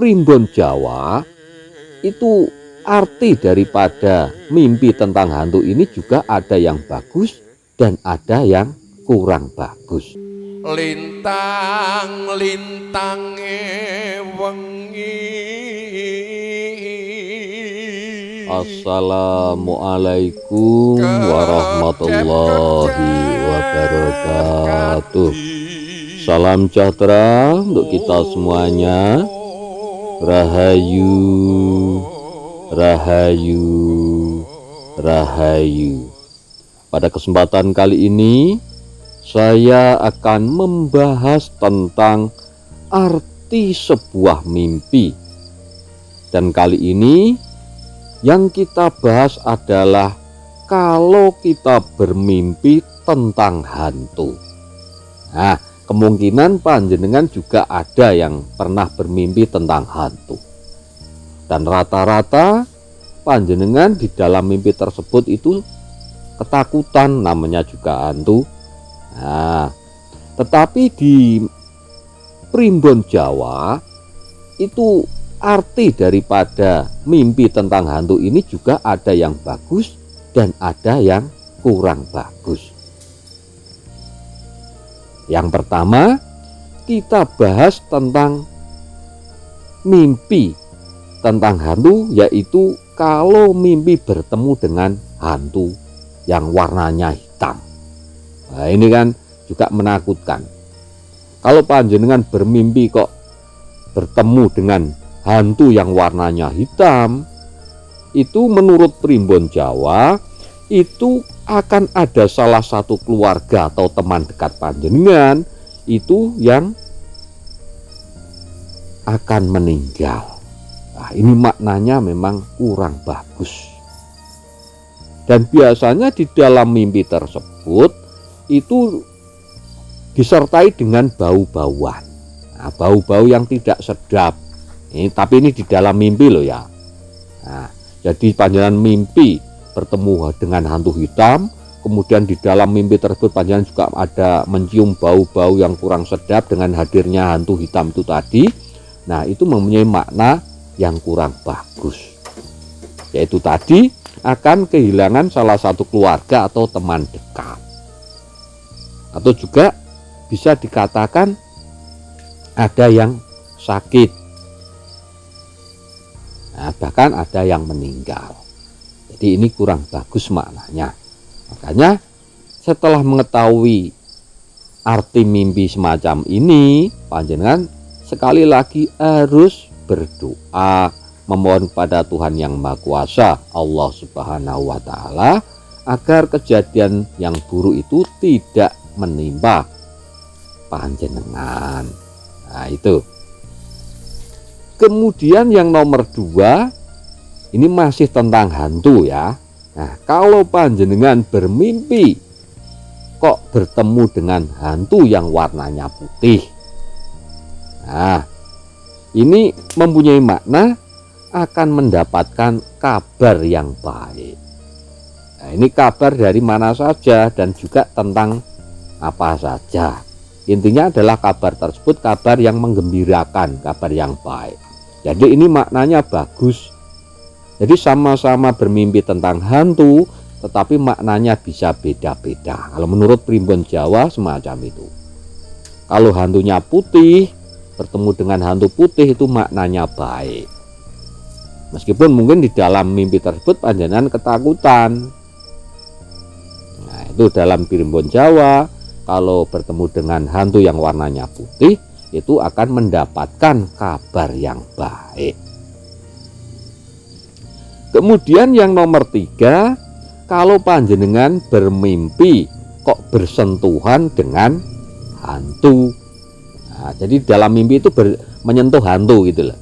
primbon Jawa itu arti daripada mimpi tentang hantu ini juga ada yang bagus dan ada yang kurang bagus. Lintang-lintang wengi. Assalamualaikum warahmatullahi wabarakatuh. Salam sejahtera untuk kita semuanya. Rahayu, rahayu, rahayu. Pada kesempatan kali ini saya akan membahas tentang arti sebuah mimpi. Dan kali ini yang kita bahas adalah kalau kita bermimpi tentang hantu. Nah, kemungkinan panjenengan juga ada yang pernah bermimpi tentang hantu. Dan rata-rata panjenengan di dalam mimpi tersebut itu ketakutan, namanya juga hantu. Nah, tetapi di primbon Jawa itu arti daripada mimpi tentang hantu ini juga ada yang bagus dan ada yang kurang bagus. Yang pertama, kita bahas tentang mimpi tentang hantu, yaitu kalau mimpi bertemu dengan hantu yang warnanya hitam. Nah, ini kan juga menakutkan. Kalau panjenengan bermimpi kok bertemu dengan hantu yang warnanya hitam, itu menurut primbon Jawa itu akan ada salah satu keluarga atau teman dekat panjenengan itu yang akan meninggal. Nah, ini maknanya memang kurang bagus. Dan biasanya di dalam mimpi tersebut itu disertai dengan bau-bauan. Nah, bau-bau yang tidak sedap. Tapi ini di dalam mimpi loh ya. Nah, jadi panjenengan mimpi bertemu dengan hantu hitam, kemudian di dalam mimpi tersebut panjenengan juga ada mencium bau-bau yang kurang sedap dengan hadirnya hantu hitam itu tadi. Nah, itu mempunyai makna yang kurang bagus, yaitu tadi akan kehilangan salah satu keluarga atau teman dekat, atau juga bisa dikatakan ada yang sakit. Nah, bahkan ada yang meninggal. Jadi ini kurang bagus maknanya. Makanya setelah mengetahui arti mimpi semacam ini, panjenengan sekali lagi harus berdoa, memohon kepada Tuhan yang Maha Kuasa, Allah Subhanahu wa Ta'ala, agar kejadian yang buruk itu tidak menimpa panjenengan. Nah, itu. Kemudian yang nomor 2, ini masih tentang hantu ya. Nah, kalau panjenengan bermimpi kok bertemu dengan hantu yang warnanya putih. Nah, ini mempunyai makna akan mendapatkan kabar yang baik. Nah, ini kabar dari mana saja dan juga tentang apa saja. Intinya adalah kabar tersebut kabar yang menggembirakan, kabar yang baik. Jadi ini maknanya bagus. Jadi sama-sama bermimpi tentang hantu, tetapi maknanya bisa beda-beda. Kalau menurut primbon Jawa semacam itu. Kalau hantunya putih, bertemu dengan hantu putih itu maknanya baik. Meskipun mungkin di dalam mimpi tersebut panjenengan ketakutan. Nah, itu dalam primbon Jawa, kalau bertemu dengan hantu yang warnanya putih, itu akan mendapatkan kabar yang baik. Kemudian yang nomor 3, kalau panjenengan bermimpi kok bersentuhan dengan hantu. Nah, jadi dalam mimpi itu menyentuh hantu gitu loh.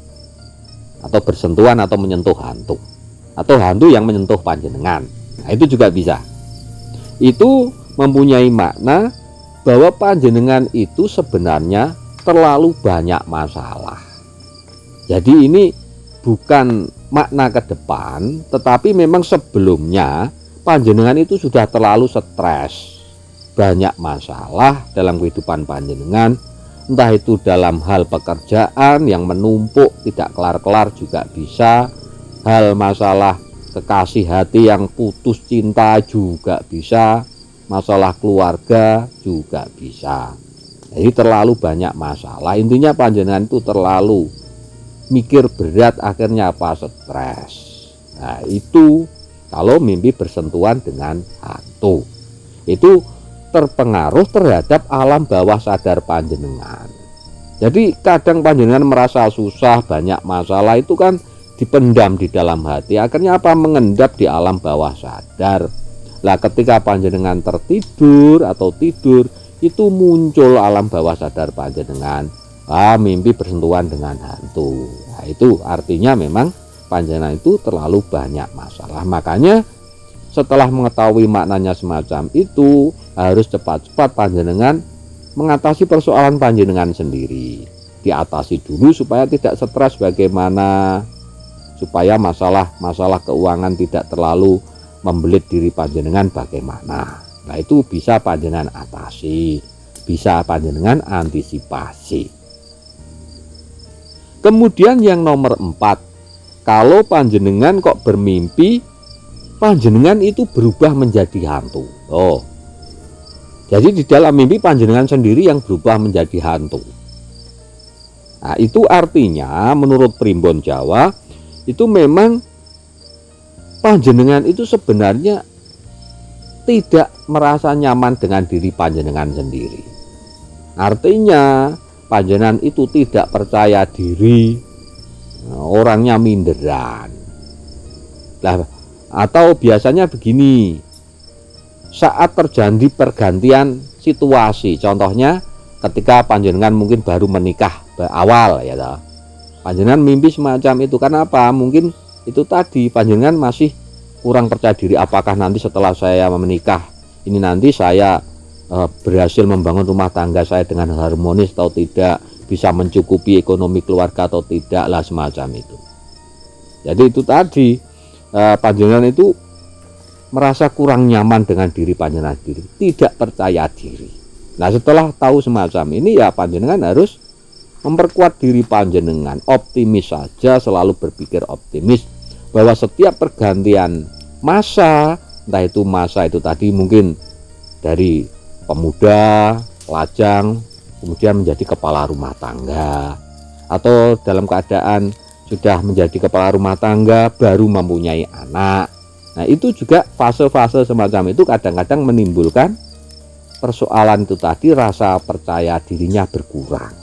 Atau bersentuhan atau menyentuh hantu. Atau hantu yang menyentuh panjenengan. Nah, itu juga bisa. Itu mempunyai makna bahwa panjenengan itu sebenarnya terlalu banyak masalah. Jadi ini bukan makna ke depan, tetapi memang sebelumnya panjenengan itu sudah terlalu stres, banyak masalah dalam kehidupan panjenengan. entah itu dalam hal pekerjaan yang menumpuk tidak kelar-kelar juga bisa, hal masalah kekasih hati yang putus cinta juga bisa, masalah keluarga juga bisa. Jadi terlalu banyak masalah, intinya panjenengan itu terlalu mikir berat, akhirnya apa, stres. Nah itu kalau mimpi bersentuhan dengan hantu, itu terpengaruh terhadap alam bawah sadar panjenengan. Jadi kadang panjenengan merasa susah, banyak masalah, itu kan dipendam di dalam hati, akhirnya apa, mengendap di alam bawah sadar. Lah ketika panjenengan tertidur atau tidur, itu muncul alam bawah sadar panjenengan, mimpi bersentuhan dengan hantu. Nah itu artinya memang panjenengan itu terlalu banyak masalah. Makanya setelah mengetahui maknanya semacam itu, harus cepat-cepat panjenengan mengatasi persoalan panjenengan sendiri. Diatasi dulu supaya tidak stres, bagaimana supaya masalah keuangan tidak terlalu membelit diri panjenengan, bagaimana. Nah itu bisa panjenengan atasi, bisa panjenengan antisipasi. Kemudian yang nomor 4, kalau panjenengan kok bermimpi panjenengan itu berubah menjadi hantu. Jadi di dalam mimpi panjenengan sendiri yang berubah menjadi hantu. Nah itu artinya menurut primbon Jawa, itu memang panjenengan itu sebenarnya tidak merasa nyaman dengan diri panjenengan sendiri. Artinya panjenengan itu tidak percaya diri, orangnya minderan. Atau biasanya begini, saat terjadi pergantian situasi, contohnya ketika panjenengan mungkin baru menikah awal ya, panjenengan mimpi semacam itu. Karena apa? Mungkin itu tadi panjenengan masih kurang percaya diri, apakah nanti setelah saya menikah ini nanti saya berhasil membangun rumah tangga saya dengan harmonis atau tidak, bisa mencukupi ekonomi keluarga atau tidak, lah semacam itu. Jadi itu tadi panjenengan itu merasa kurang nyaman dengan diri panjenengan sendiri, tidak percaya diri. Nah setelah tahu semacam ini ya panjenengan harus memperkuat diri panjenengan, optimis saja, selalu berpikir optimis bahwa setiap pergantian masa, entah itu masa itu tadi mungkin dari pemuda, lajang, kemudian menjadi kepala rumah tangga, atau dalam keadaan sudah menjadi kepala rumah tangga baru mempunyai anak. Nah itu juga fase-fase semacam itu kadang-kadang menimbulkan persoalan itu tadi, rasa percaya dirinya berkurang.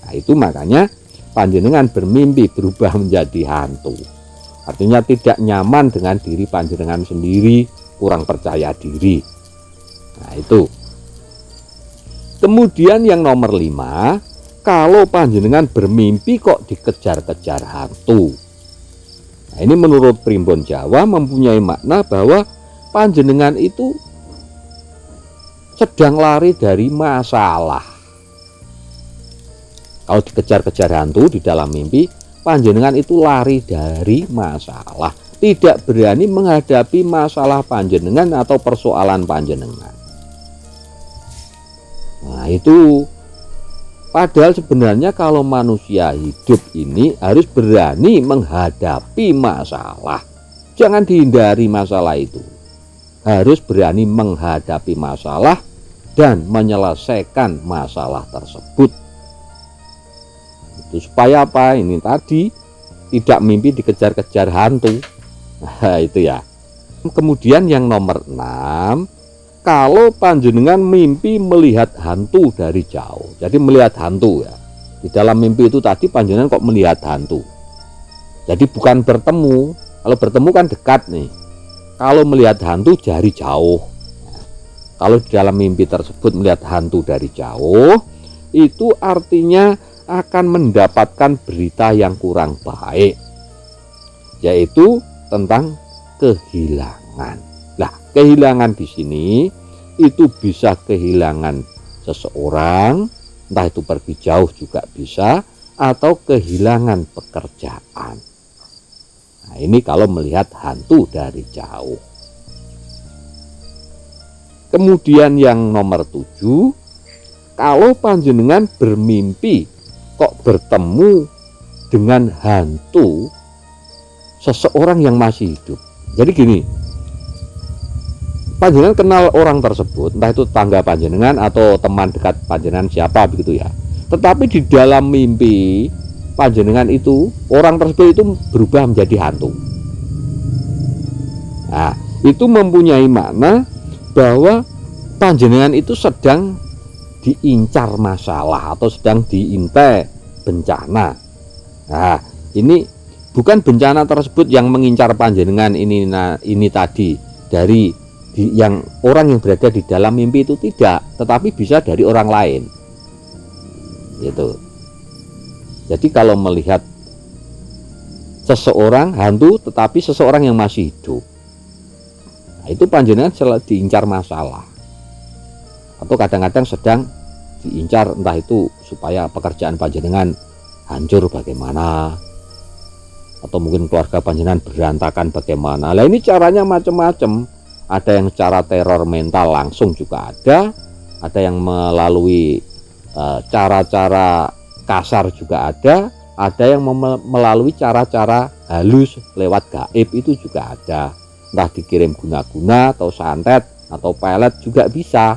Nah itu makanya panjenengan bermimpi berubah menjadi hantu, artinya tidak nyaman dengan diri panjenengan sendiri, kurang percaya diri. Nah itu. Kemudian yang nomor 5, kalau panjenengan bermimpi kok dikejar-kejar hantu. Nah ini menurut primbon Jawa mempunyai makna bahwa panjenengan itu sedang lari dari masalah. Kalau dikejar-kejar hantu di dalam mimpi, panjenengan itu lari dari masalah, tidak berani menghadapi masalah panjenengan atau persoalan panjenengan. Nah itu padahal sebenarnya kalau manusia hidup ini harus berani menghadapi masalah, jangan dihindari masalah itu, harus berani menghadapi masalah dan menyelesaikan masalah tersebut. Itu supaya apa? Ini tadi tidak mimpi dikejar-kejar hantu. Nah itu ya. Kemudian yang nomor 6, kalau panjenengan mimpi melihat hantu dari jauh. Jadi melihat hantu ya, di dalam mimpi itu tadi panjenengan kok melihat hantu. Jadi bukan bertemu, kalau bertemu kan dekat nih, kalau melihat hantu dari jauh. Kalau di dalam mimpi tersebut melihat hantu dari jauh, itu artinya akan mendapatkan berita yang kurang baik, yaitu tentang kehilangan. Nah, kehilangan di sini itu bisa kehilangan seseorang, entah itu pergi jauh juga bisa, atau kehilangan pekerjaan. Nah, ini kalau melihat hantu dari jauh. Kemudian yang nomor 7, kalau panjenengan bermimpi kok bertemu dengan hantu seseorang yang masih hidup. Jadi gini, panjenengan kenal orang tersebut, entah itu tetangga panjenengan atau teman dekat panjenengan siapa begitu ya. Tetapi di dalam mimpi panjenengan itu, orang tersebut itu berubah menjadi hantu. Nah, itu mempunyai makna bahwa panjenengan itu sedang diincar masalah atau sedang diintai bencana. Nah, ini bukan bencana tersebut yang mengincar panjenengan ini tadi dari yang orang yang berada di dalam mimpi itu tidak, tetapi bisa dari orang lain. Gitu. Jadi kalau melihat seseorang hantu tetapi seseorang yang masih hidup, nah, itu panjenengan selalu diincar masalah. Atau kadang-kadang sedang diincar, entah itu supaya pekerjaan panjenengan hancur bagaimana, atau mungkin keluarga panjenengan berantakan bagaimana. Nah, ini caranya macam-macam. Ada yang secara teror mental langsung juga ada yang melalui cara-cara kasar juga ada yang melalui cara-cara halus lewat gaib itu juga ada. Entah dikirim guna-guna atau santet atau pelet juga bisa.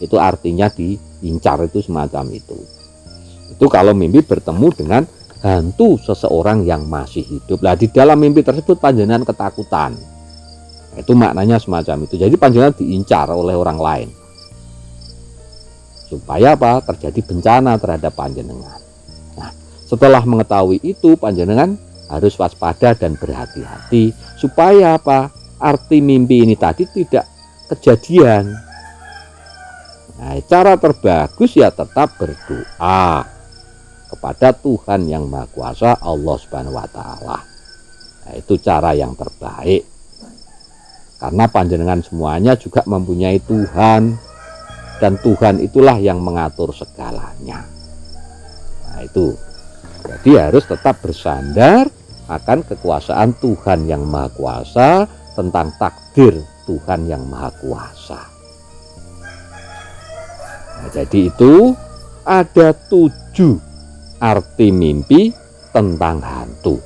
Itu artinya diincar, itu semacam itu. Itu kalau mimpi bertemu dengan hantu seseorang yang masih hidup. Nah, di dalam mimpi tersebut panjenengan ketakutan. Itu maknanya semacam itu. Jadi panjenengan diincar oleh orang lain. Supaya apa? Terjadi bencana terhadap panjenengan. Nah, setelah mengetahui itu panjenengan harus waspada dan berhati-hati supaya apa? Arti mimpi ini tadi tidak kejadian. Nah, cara terbagus ya tetap berdoa kepada Tuhan yang Maha Kuasa, Allah Subhanahu wa taala. Nah, itu cara yang terbaik. Karena panjenengan semuanya juga mempunyai Tuhan, dan Tuhan itulah yang mengatur segalanya. Nah, itu. Jadi harus tetap bersandar akan kekuasaan Tuhan yang Maha Kuasa, tentang takdir Tuhan yang Maha Kuasa. Nah, jadi itu ada 7 arti mimpi tentang hantu.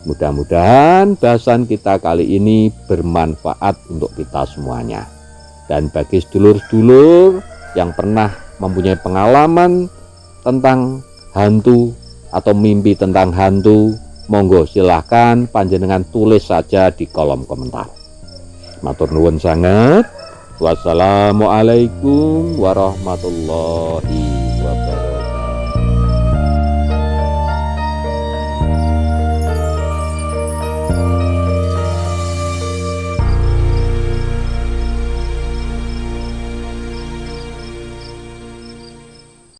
Mudah-mudahan bahasan kita kali ini bermanfaat untuk kita semuanya. Dan bagi sedulur-sedulur yang pernah mempunyai pengalaman tentang hantu atau mimpi tentang hantu, monggo silahkan panjenengan tulis saja di kolom komentar. Matur nuwun sangat. Wassalamualaikum warahmatullahi